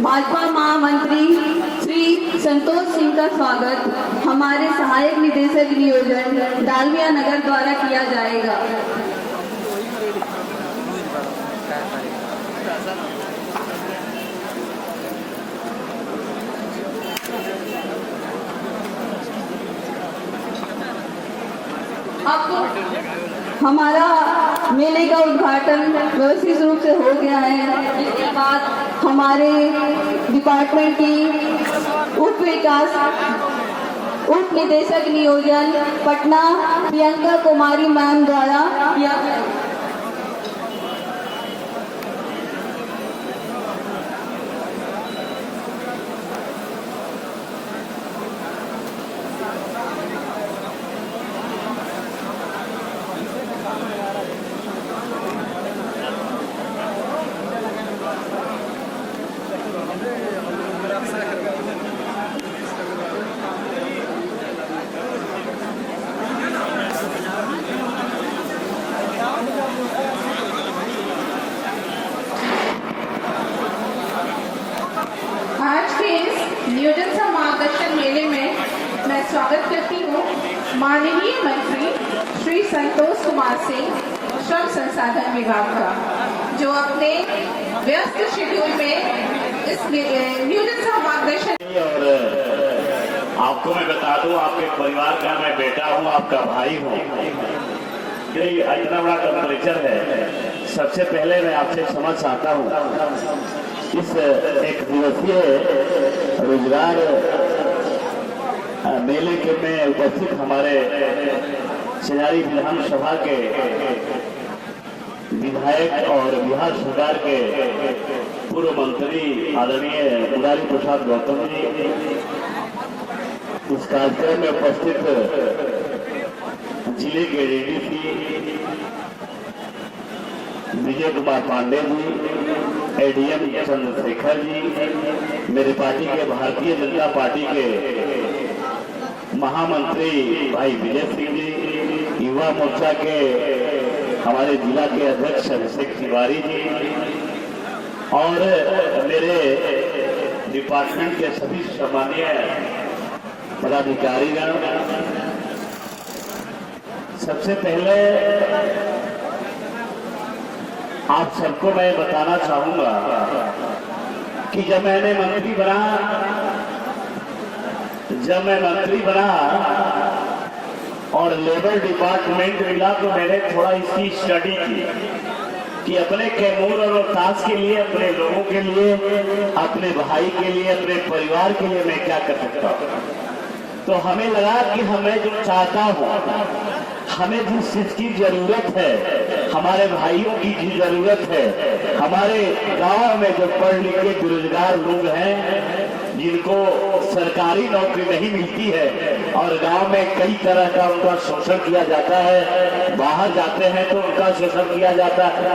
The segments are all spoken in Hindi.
भाजपा महामंत्री श्री संतोष सिंह का स्वागत हमारे सहायक निदेशक नियोजन डालमिया नगर द्वारा किया जाएगा। अब हमारा मेले का उद्घाटन व्यवस्थित रूप से हो गया है। इसके बाद हमारे डिपार्टमेंट की उप निदेशक नियोजन पटना प्रियंका कुमारी मैम द्वारा किया जाएगा। नियोजन सह मार्गदर्शन मेले में मैं स्वागत करती हूँ माननीय मंत्री श्री संतोष कुमार सिंह श्रम संसाधन विभाग का, जो अपने व्यस्त शेड्यूल में इस नियोजन सह मार्गदर्शन। और आपको मैं बता दूं, आपके परिवार का मैं बेटा हूं, आपका भाई हूं। ये इतना बड़ा टेम्परेचर है। सबसे पहले मैं आपसे क्षमा चाहता हूं। इस एक दिवसीय रोजगार मेले के में उपस्थित हमारे सिंजारी विधानसभा के विधायक और बिहार सरकार के पूर्व मंत्री आदरणीय मुरारी प्रसाद गौतम जी, इस कार्यक्रम में उपस्थित जिले के डीडीसी विजय कुमार पांडे जी, एडीएम चंद्रशेखर जी, मेरे पार्टी के भारतीय जनता पार्टी के महामंत्री भाई विजय सिंह जी, युवा मोर्चा के हमारे जिला के अध्यक्ष अभिषेक तिवारी जी और मेरे डिपार्टमेंट के सभी सम्मानीय पदाधिकारीगण, सबसे पहले आप सबको मैं बताना चाहूंगा कि जब मैं मंत्री बना और लेबर डिपार्टमेंट मिला, तो मैंने थोड़ा इसकी स्टडी की कि अपने कैमूर और रोहतास के लिए, अपने लोगों के लिए, अपने भाई के लिए, अपने परिवार के लिए मैं क्या कर सकता हूँ। तो हमें लगा कि हमें जो चाहता हूँ, हमें जिस चीज की जरूरत है, हमारे भाइयों की जो जरूरत है, हमारे गांव में जो पढ़ लिखे बेरोजगार लोग हैं जिनको सरकारी नौकरी नहीं मिलती है और गांव में कई तरह का उनका शोषण किया जाता है, बाहर जाते हैं तो उनका शोषण किया जाता है,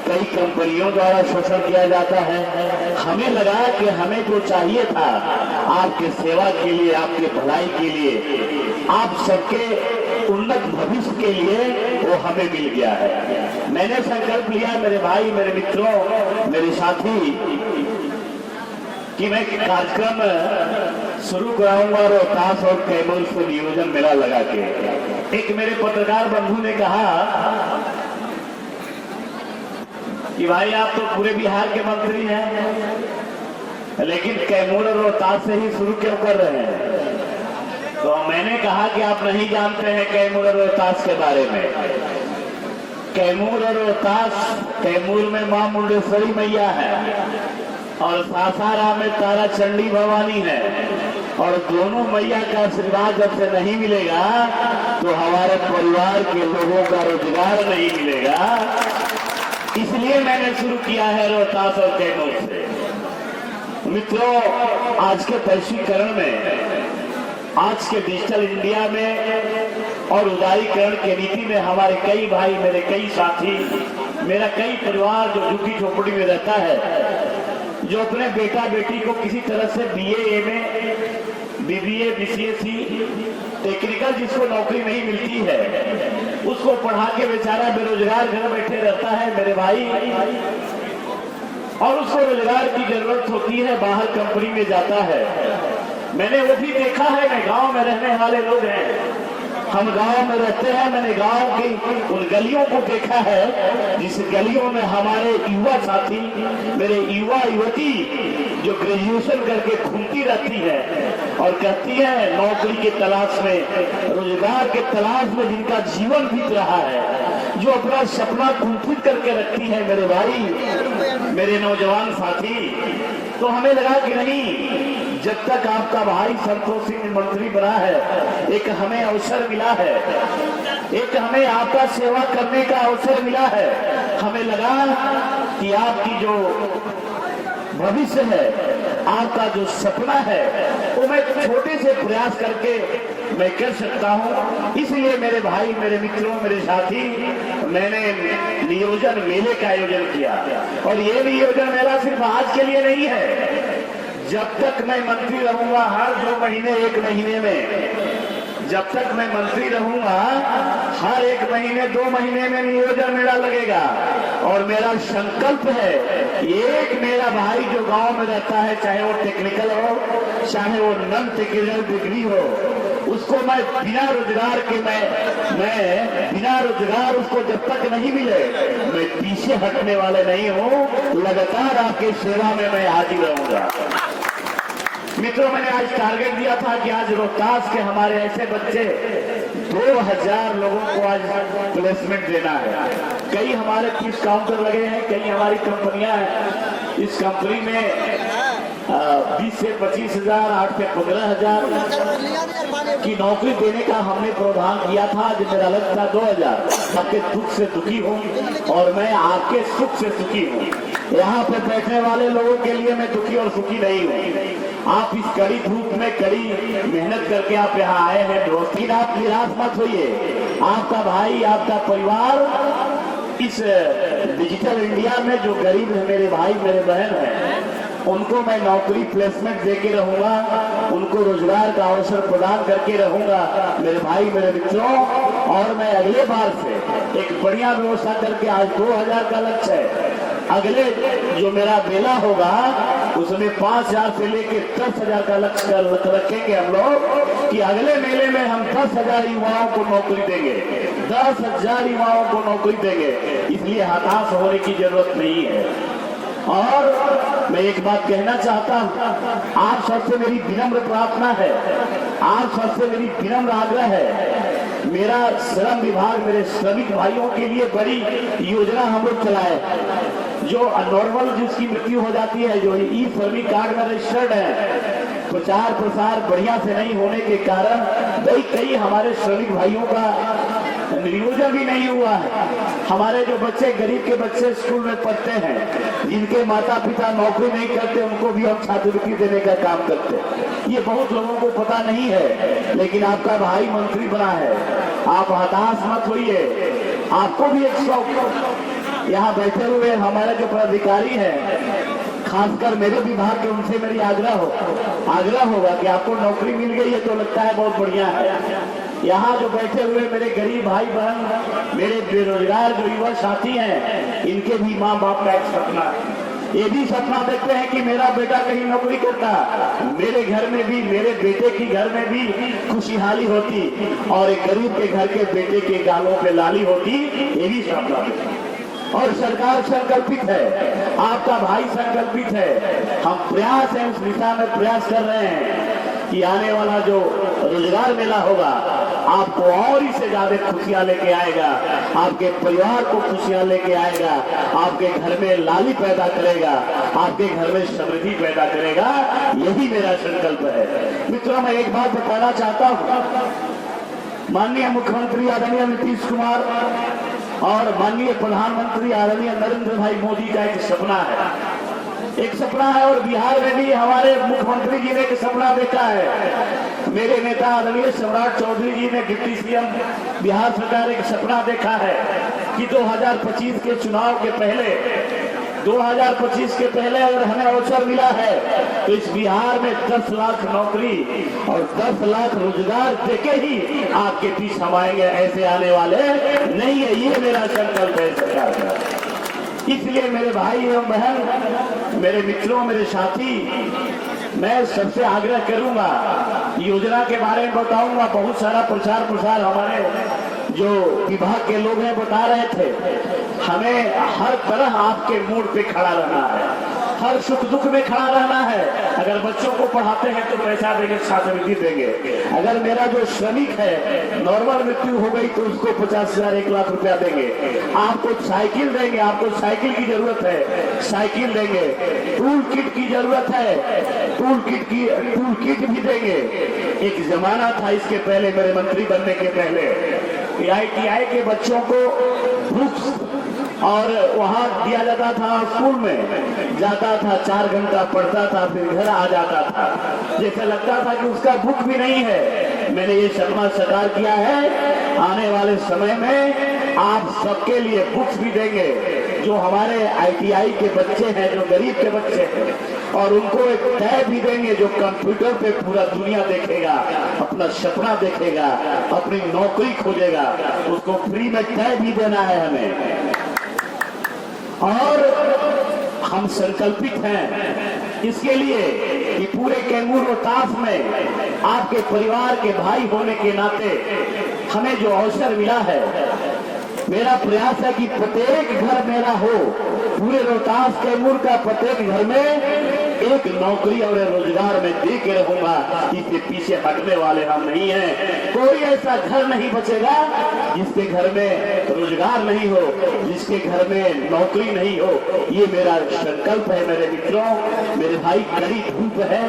कई कंपनियों द्वारा शोषण किया जाता है। हमें लगा कि हमें जो चाहिए था आपके सेवा के लिए, आपके भलाई के लिए, आप सबके उन्नत भविष्य के लिए, वो हमें मिल गया है। मैंने संकल्प लिया, मेरे भाई, मेरे मित्रों, मेरे साथी, कि मैं कार्यक्रम शुरू कराऊंगा रोहतास और कैमूर से नियोजन मेला लगा के। एक मेरे पत्रकार बंधु ने कहा कि भाई आप तो पूरे बिहार के मंत्री हैं, लेकिन कैमूर और रोहतास से ही शुरू क्यों कर रहे हैं? तो मैंने कहा कि आप नहीं जानते हैं कैमूर और रोहतास के बारे में। कैमूर और रोहतास, कैमूर में मां मुंडेश्वरी मैया है और सासाराम में तारा चंडी भवानी है, और दोनों मैया का आशीर्वाद जब से नहीं मिलेगा तो हमारे परिवार के लोगों का रोजगार नहीं मिलेगा। इसलिए मैंने शुरू किया है रोहतास और कैमूर से। मित्रों, आज के वैश्वीकरण में, आज के डिजिटल इंडिया में और उदारीकरण की नीति में हमारे कई भाई, मेरे कई साथी, मेरा कई परिवार जो झुग्गी झोपड़ी में रहता है, जो अपने बेटा बेटी को किसी तरह से BA, MA, BBA, BCSC, technical जिसको नौकरी नहीं मिलती है, उसको पढ़ा के बेचारा बेरोजगार घर बैठे रहता है मेरे भाई, और उसको रोजगार की जरूरत होती है, बाहर कंपनी में जाता है। मैंने वो भी देखा है, मैं गांव में रहने वाले लोग हैं, हम गांव में रहते हैं, मैंने गांव की उन गलियों को देखा है जिस गलियों में हमारे युवा साथी, मेरे युवा युवती जो ग्रेजुएशन करके घूमती रहती है और कहती है नौकरी के तलाश में, रोजगार के तलाश में जिनका जीवन बीत रहा है, जो अपना सपना कुंठित करके रखती है मेरे भाई, मेरे नौजवान साथी। तो हमें लगा कि नहीं, जब तक आपका भाई संतोष सिंह मंत्री बना है, एक हमें अवसर मिला है, एक हमें आपका सेवा करने का अवसर मिला है। हमें लगा कि आपकी जो भविष्य है, आपका जो सपना है, वो मैं छोटे से प्रयास करके मैं कर सकता हूं। इसलिए मेरे भाई, मेरे मित्रों, मेरे साथी, मैंने नियोजन मेले का आयोजन किया। और ये नियोजन मेला सिर्फ आज के लिए नहीं है, जब तक मैं मंत्री रहूंगा, हर 2 महीने 1 महीने में, जब तक मैं मंत्री रहूंगा, हर 1 महीने 2 महीने में नियोजन मेला लगेगा। और मेरा संकल्प है, एक मेरा भाई जो गांव में रहता है, चाहे वो टेक्निकल हो, चाहे वो नॉन टेक्निकल डिग्री हो, उसको मैं बिना रोजगार के मैं बिना रोजगार उसको जब तक नहीं मिले, मैं पीछे हटने वाले नहीं हूं। लगातार आपकी सेवा में मैं हाजिर रहूंगा। मित्रों, मैंने आज टारगेट दिया था कि आज रोहतास के हमारे ऐसे बच्चे 2000 लोगों को आज प्लेसमेंट देना है। कई हमारे 30 काउंटर लगे हैं, कई हमारी कंपनियां हैं। इस कंपनी में 20 से 25 हजार, 8 से 15 हजार की नौकरी देने का हमने प्रावधान किया था। आज मेरा लक्ष्य था 2000। आपके दुख से दुखी हूँ और मैं आपके सुख से सुखी हूँ। यहाँ पे बैठने वाले लोगों के लिए मैं दुखी और सुखी नहीं हूँ। आप इस कड़ी धूप में कड़ी मेहनत करके आप यहाँ आए हैं दोस्त, लेकिन आप निराश मत होइए। आपका भाई, आपका परिवार इस डिजिटल इंडिया में जो गरीब है, मेरे भाई, मेरे बहन है, उनको मैं नौकरी प्लेसमेंट देके रहूंगा, उनको रोजगार का अवसर प्रदान करके रहूंगा मेरे भाई, मेरे मित्रों। और मैं अगले बार से एक बढ़िया व्यवस्था करके, आज 2000 का लक्ष्य है, अगले जो मेरा मेला होगा उसमें 5000 से लेकर 10,000 का लक्ष्य रखेंगे हम लोग कि अगले मेले में हम 10,000 युवाओं को नौकरी देंगे, 10,000 युवाओं को नौकरी देंगे। इसलिए हताश होने की जरूरत नहीं है। और मैं एक बात कहना चाहता हूँ, आप सबसे मेरी विनम्र प्रार्थना है, आप सबसे मेरी विनम्र आग्रह है। मेरा श्रम विभाग मेरे श्रमिक भाइयों के लिए बड़ी योजना हम लोग चलाए, जो नॉर्मल जिसकी मृत्यु हो जाती है, जो ई श्रमिक कार्ड में रजिस्टर्ड है, प्रचार प्रसार बढ़िया से नहीं होने के कारण कई हमारे श्रमिक भाइयों का नियोजन भी नहीं हुआ है। हमारे जो बच्चे, गरीब के बच्चे स्कूल में पढ़ते हैं, जिनके माता पिता नौकरी नहीं करते, उनको भी हम छात्रवृत्ति देने का काम करते हैं। ये बहुत लोगों को पता नहीं है, लेकिन आपका भाई मंत्री बना है, आप हताश मत होइए। आपको भी एक शौक, यहाँ बैठे हुए हमारे जो पदाधिकारी हैं, खासकर मेरे विभाग के, उनसे मेरी आग्रह होगा कि आपको नौकरी मिल गई है तो लगता है बहुत बढ़िया है। यहाँ जो बैठे हुए मेरे गरीब भाई बहन, मेरे बेरोजगार जो युवा साथी हैं, इनके भी माँ बाप का एक सपना है। ये भी सपना देखते हैं कि मेरा बेटा कहीं नौकरी करता, मेरे घर में भी, मेरे बेटे के घर में भी खुशहाली होती और एक गरीब के घर के बेटे के गालों पे लाली होती। ये भी सपना है और सरकार संकल्पित है, आपका भाई संकल्पित है। हम प्रयास है, उस दिशा में प्रयास कर रहे हैं कि आने वाला जो रोजगार मेला होगा आपको और इससे ज्यादा खुशियां लेके आएगा, आपके परिवार को खुशियां लेके आएगा, आपके घर में लाली पैदा करेगा, आपके घर में समृद्धि पैदा करेगा। यही मेरा संकल्प है। मित्रों, मैं एक बात बताना चाहता हूँ, माननीय मुख्यमंत्री आदरणीय नीतीश कुमार और माननीय प्रधानमंत्री आदरणीय नरेंद्र भाई मोदी का एक सपना है एक सपना है, और बिहार में भी हमारे मुख्यमंत्री जी ने एक सपना देखा है। मेरे नेता आदरणीय सम्राट चौधरी जी ने, डिप्टी सीएम बिहार सरकार, एक सपना देखा है कि 2025 के चुनाव के पहले, 2025 के पहले अगर हमें अवसर मिला है तो इस बिहार में 10 लाख नौकरी और 10 लाख रोजगार देके ही आपके बीच हम आएंगे। ऐसे आने वाले नहीं है, ये मेरा संकल्प है सरकार का। इसलिए मेरे भाई एवं बहन, मेरे मित्रों, मेरे साथी, मैं सबसे आग्रह करूंगा, योजना के बारे में बताऊंगा। बहुत सारा प्रचार प्रसार हमारे जो विभाग के लोग हैं बता रहे थे। हमें हर तरह आपके मोड़ पे खड़ा रहना है, हर सुख दुख में खड़ा रहना है। अगर बच्चों को पढ़ाते हैं तो पैसा देंगे, छात्रवृत्ति देंगे। अगर मेरा जो श्रमिक है नॉर्मल मृत्यु हो गई तो उसको 50,000 1 लाख रुपया देंगे। आपको साइकिल देंगे, आपको साइकिल की जरूरत है, साइकिल देंगे। टूल किट की जरूरत है, टूल किट भी देंगे। एक जमाना था इसके पहले, मेरे मंत्री बनने के पहले, ITI के बच्चों को बुक्स और वहाँ दिया जाता था। स्कूल में जाता था, 4 घंटा पढ़ता था, फिर घर आ जाता था। जैसे लगता था कि उसका बुक भी नहीं है। मैंने ये सपना साकार किया है, आने वाले समय में आप सबके लिए बुक्स भी देंगे। जो हमारे ITI के बच्चे हैं, जो गरीब के बच्चे हैं, और उनको एक टैब भी देंगे जो कंप्यूटर पे पूरा दुनिया देखेगा, अपना सपना देखेगा, अपनी नौकरी खोजेगा। उसको फ्री में टैब भी देना है हमें। और हम संकल्पित हैं इसके लिए कि पूरे कैमूर रोहतास में आपके परिवार के भाई होने के नाते हमें जो अवसर मिला है, मेरा प्रयास है कि प्रत्येक घर मेरा हो। पूरे रोहतास कैमूर का प्रत्येक घर में एक नौकरी और रोजगार में दे के रहूंगा। इससे पीछे हटने वाले हम नहीं हैं। कोई ऐसा घर नहीं बचेगा जिसके घर में रोजगार नहीं हो, जिसके घर में नौकरी नहीं हो। ये मेरा संकल्प है मेरे मित्रों, मेरे भाई। कड़ी धूप है,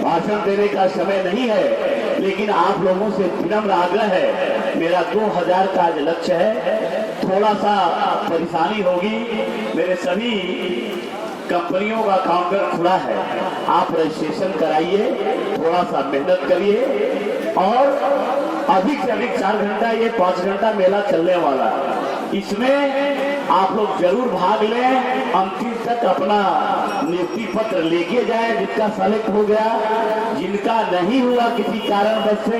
भाषण देने का समय नहीं है, लेकिन आप लोगों से विनम्र आग्रह है। मेरा 2000 का आज लक्ष्य है। थोड़ा सा परेशानी होगी, मेरे सभी कंपनियों का काउंटर खुला है। आप रजिस्ट्रेशन कराइए, थोड़ा सा मेहनत करिए, और अधिक से अधिक 4 घंटा, ये 5 घंटा मेला चलने वाला। इसमें आप लोग जरूर भाग लें। अंतिम तक अपना नियुक्ति पत्र लेके जाए। जिसका सेलेक्ट हो गया, जिनका नहीं हुआ किसी कारणवश से,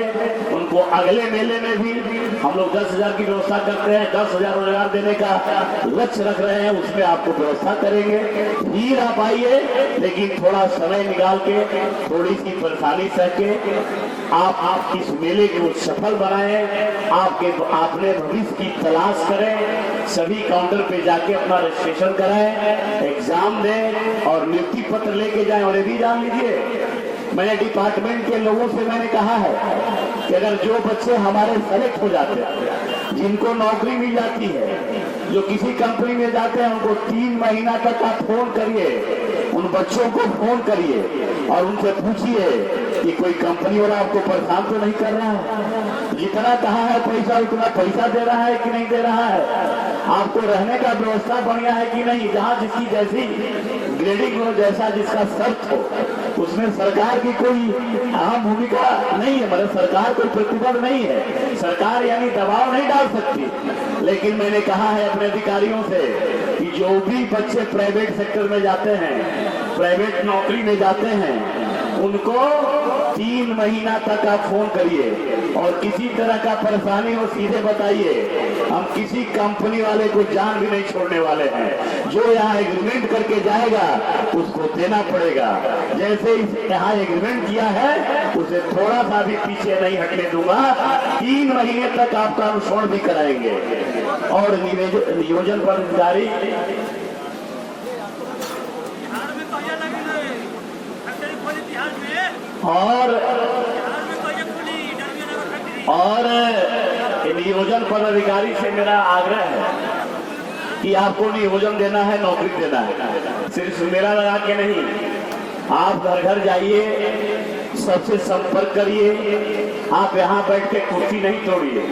उनको अगले मेले में भी हम लोग 10,000 की व्यवस्था करते हैं। 10,000 रोजगार देने का लक्ष्य रख रहे हैं, उसमें आपको व्यवस्था करेंगे। फिर आप आइए, लेकिन थोड़ा समय निकाल के, थोड़ी सी परेशानी सह के आप इस मेले को सफल बनाएं। आपने भविष्य की तलाश करें। सभी काउंटर पे जाके अपना रजिस्ट्रेशन कराएं, एग्जाम दें और नियुक्ति पत्र लेके जाएं। और ये भी जान लीजिए, मैंने डिपार्टमेंट के लोगों से मैंने कहा है कि अगर जो बच्चे हमारे सेलेक्ट हो जाते हैं, जिनको नौकरी मिल जाती है, जो किसी कंपनी में जाते हैं, उनको 3 महीना तक आप फोन करिए, उन बच्चों को फोन करिए और उनसे पूछिए कि कोई कंपनी वाला आपको परेशान तो नहीं कर रहा है, जितना कहा है पैसा उतना पैसा दे रहा है कि नहीं दे रहा है, आपको रहने का व्यवस्था बढ़िया है कि नहीं। जहाँ जिसकी जैसी ग्रेडिंग हो, जैसा जिसका शर्त हो, उसमें सरकार की कोई अहम भूमिका नहीं है। मतलब सरकार कोई प्रतिबंध नहीं है, सरकार यानी दबाव नहीं डाल सकती। लेकिन मैंने कहा है अपने अधिकारियों से कि जो भी बच्चे प्राइवेट सेक्टर में जाते हैं, प्राइवेट नौकरी में जाते हैं, उनको 3 महीना तक आप फोन करिए और किसी तरह का परेशानी हो सीधे बताइए। हम किसी कंपनी वाले को जान भी नहीं छोड़ने वाले हैं। जो यहाँ एग्रीमेंट करके जाएगा उसको देना पड़ेगा। जैसे यहाँ एग्रीमेंट किया है उसे थोड़ा सा भी पीछे नहीं हटने दूंगा। 3 महीने तक आपका अनुसरण भी कराएंगे। और नियोजन पदाधिकारी और नियोजन पदाधिकारी से मेरा आग्रह है कि आपको नियोजन देना है, नौकरी देना है। सिर्फ मेरा लगा के नहीं, आप घर घर जाइए, सबसे संपर्क करिए। आप यहाँ बैठ के कुर्सी नहीं तोड़िए।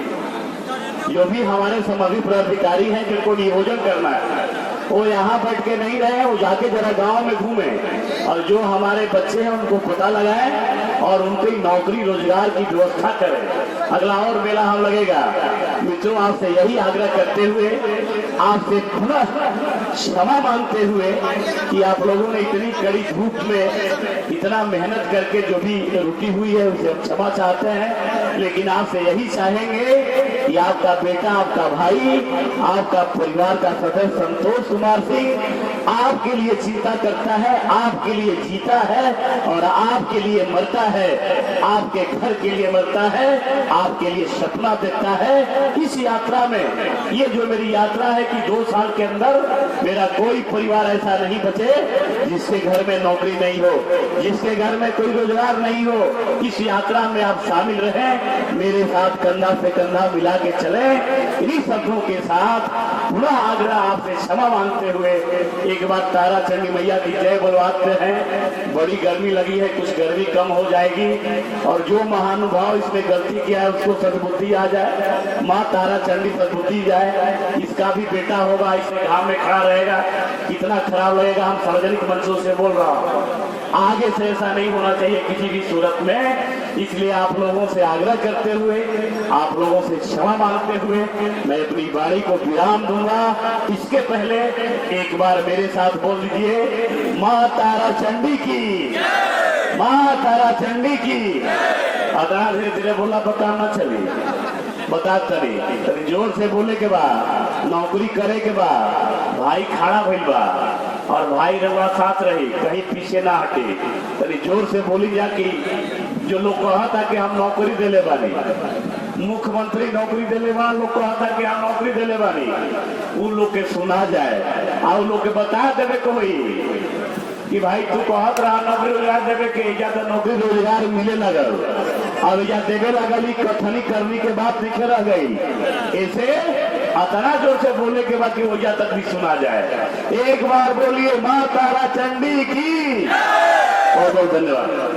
जो भी हमारे समझी पदाधिकारी हैं जिनको नियोजन करना है, वो यहाँ बैठ के नहीं रहे, वो जाके जरा गांव में घूमे और जो हमारे बच्चे हैं उनको पता लगाए और उनकी नौकरी रोजगार की व्यवस्था करें। अगला और मेला हम लगेगा। मित्रों, आपसे यही आग्रह करते हुए, आपसे पुनः क्षमा मांगते हुए कि आप लोगों ने इतनी कड़ी धूप में इतना मेहनत करके जो भी रुकी हुई है उसे हम क्षमा चाहते हैं, लेकिन आपसे यही चाहेंगे कि आपका बेटा, आपका भाई, आपका परिवार का सदस्य संतोष कुमार सिंह आपके लिए चिंता करता है, आपके लिए जीता है और आपके लिए मरता है, आपके घर के लिए मरता है, आपके लिए सपना देखता है। इस यात्रा में, ये जो मेरी यात्रा है कि 2 साल के अंदर मेरा कोई परिवार ऐसा नहीं बचे जिसके घर में नौकरी नहीं हो, जिसके घर में कोई रोजगार नहीं हो। इस यात्रा में आप शामिल रहें, मेरे साथ कंधा से कंधा मिला के चले। इन्हीं शब्दों के साथ पुनः आग्रह आपसे क्षमा मांगते हुए एक बार तारा चंडी मैया की जय बोलवाते हैं। बड़ी गर्मी लगी है, कुछ गर्मी कम हो जाएगी और जो महानुभाव इसमें गलती किया है उसको सद्बुद्धि आ जाए, माँ तारा चंडी सद्बुद्धि जाए। इसका भी बेटा होगा, इसमें घाम में खड़ा रहेगा, कितना खराब लगेगा। हम सार्वजनिक मंचों से बोल रहा हूँ, आगे से ऐसा नहीं होना चाहिए किसी भी सूरत में। इसलिए आप लोगों से आग्रह करते हुए, आप लोगों से क्षमा मांगते हुए मैं अपनी वाणी को विराम दूंगा। इसके पहले एक बार मेरे साथ बोल दीजिए, माँ तारा चंडी की, माँ तारा चंडी की। अदा धीरे धीरे बोला, बता ना चली, बता चली तभी जोर से बोले के बाद, नौकरी करे के बाद भाई खड़ा भइल बा और भाई रवा साथ रही, कहीं पीछे ना हटे। तभी जोर से बोली जा कि जो लोग कहा था कि हम नौकरी देले बानी, मुख्यमंत्री नौकरी देले बा, लोग कहा था कि हम नौकरी देले बानी, उन लोग के सुना जाए और लोग के बता देवे कोई कि भाई तू कहत रहा नौकरी रोजगार देवे के, या तो नौकरी रोजगार मिले लगल और या देवे लगल, कथनी करने के बाद लिखे रह गई। ऐसे इतना जोर से बोलने के बाद कि ओजा तक भी सुना जाए। एक बार बोलिए, माँ तारा चंडी की। बहुत बहुत धन्यवाद।